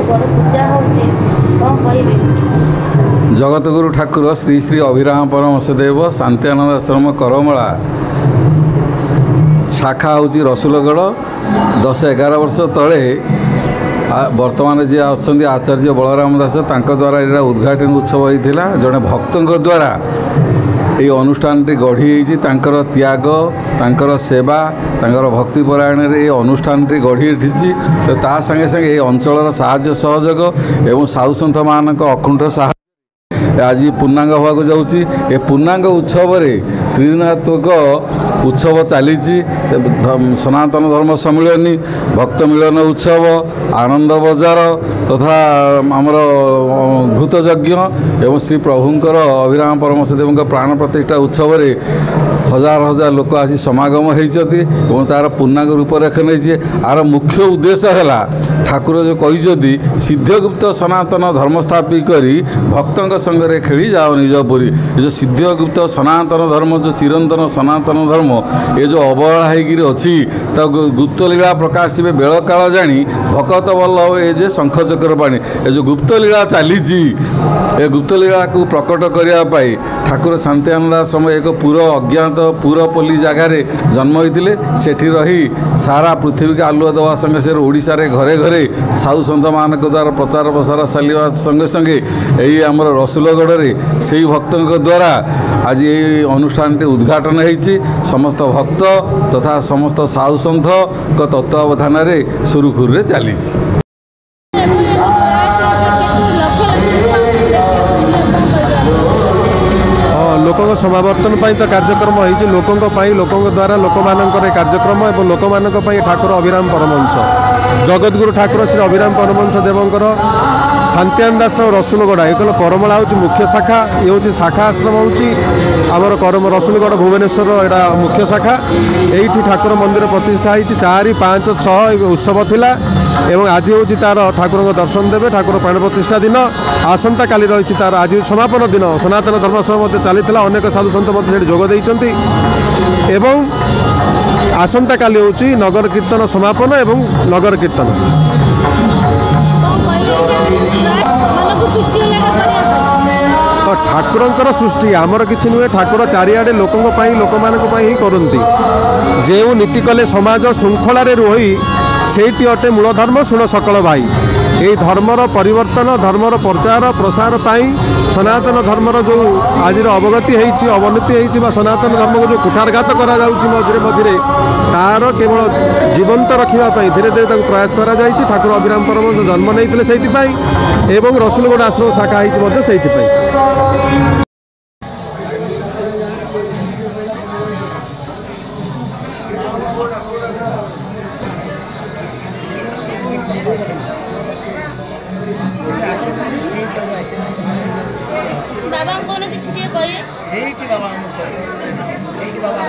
बड़ पूजा होची कौन कहबे। जगतगुरु ठाकुर श्री श्री अभिराम परमहंसदेव शांत्यानंद आश्रम करमला शाखा हूँ रसुलगढ़ 10-11 वर्ष तले वर्तमान जी अच्छा आचार्य बलराम दास द्वारा यहाँ उद्घाटन उत्सव होता जड़े भक्तों द्वारा ये अनुष्ठान गढ़ी त्याग तांकर सेवा तांकर भक्तिपरायण ये अनुष्ठान गढ़ी उठी ता संगे संगे ये अंचल साहाय्य सहयोग एवं साधु सन्थ मान अकुंठ साहय आज पूर्णांग होगा जाऊँगी ए पूर्णांग उत्सव त्रिदिनात्मक उत्सव चली सनातन धर्म सम्मिलनी भक्त मिलन उत्सव आनंद बजार तथा आमर घृतयज्ञ एवं श्री प्रभुंकर अभिराम परमहंसदेव प्राण प्रतिष्ठा उत्सव हजार हजार लोक आसी समागम होती तार पूर्णांग रूपरेख नहीं आर मुख्य उद्देश्य है ठाकुर जो कही सिद्धगुप्त सनातन धर्म स्थापित करी भक्तों संगे खेली जाओ निज पुरी जो सिद्धगुप्त सनातन धर्म जो चिरंतन सनातन धर्म ये जो अवहेला होगी तो गुप्त लीला प्रकाश बेल काल जानी भकत वल्लभ ये जे शंख चक्र पाणी ये जो गुप्त लीला चली गुप्त लीला को प्रकट करने ठाकुर शांत्यानंद आश्रम एक पूरा अज्ञात पूरपल्ली जगार जन्म होते सेठी रही सारा पृथ्वी के आलुआ देवा संगे से ओडिशा रे घरे घरे साधु सन्थ मान द्वारा प्रचार प्रसार चलवा संगे संगे यही आमर रसुलगढ़ में से भक्तों द्वारा आज ये अनुष्ठान उद्घाटन होती समस्त भक्त तथा समस्त साधु सन्थ तत्वावधान सुरुखुरु चली लोकों समावर्तन तो कार्यक्रम होती लोकों द्वारा लोक मानकर कार्यक्रम और लोक मानक ठाकुर अभिराम परमहंस जगतगुरु ठाकुर श्री अभिराम परमहंस देवंकर शांत्यानंद आश्रम रसुलगढ़ ये करमला हूँ मुख्य शाखा ये हूँ शाखा आश्रम हूँ आमर करम रसुलगढ़ भुवनेश्वर यहाँ मुख्य शाखा ये ठाकुर मंदिर प्रतिष्ठा होती 4, 5, 6 उत्सव थिला एवं आज हूँ तार ठाकुर दर्शन देवे ठाकुर प्राण प्रतिष्ठा दिन आसंता काली रही तार आज समापन दिन सनातन धर्म सभा चली अनेक साधु सन्त जोग देइचंती एवं आसंता काली हूँ नगर कीर्तन समापन एवं नगर कीर्तन ठाकुरंकर सृष्टि आमर किसी नुहे ठाकुर चारिआडे लोकों लोक मानक ही करती जो नीति कले समाज श्रृंखला रही सेठी अटे मूल धर्म शुण सकल भाई ये धर्मर परिवर्तन धर्मर प्रचार प्रसार पाई सनातन धर्मर जो आज अवगति अवनति सनातन धर्म को जो कुठारघात करा मझे मझे तार केवल जीवंत रखापी धीरे धीरे प्रयास करा ठाकुर अभिराम परमहंस जन्म नहीं से रसुलगढ़ आश्रम शाखा से बाबा कौन किसी जे कहिए एई कि बाबा एई कि बाबा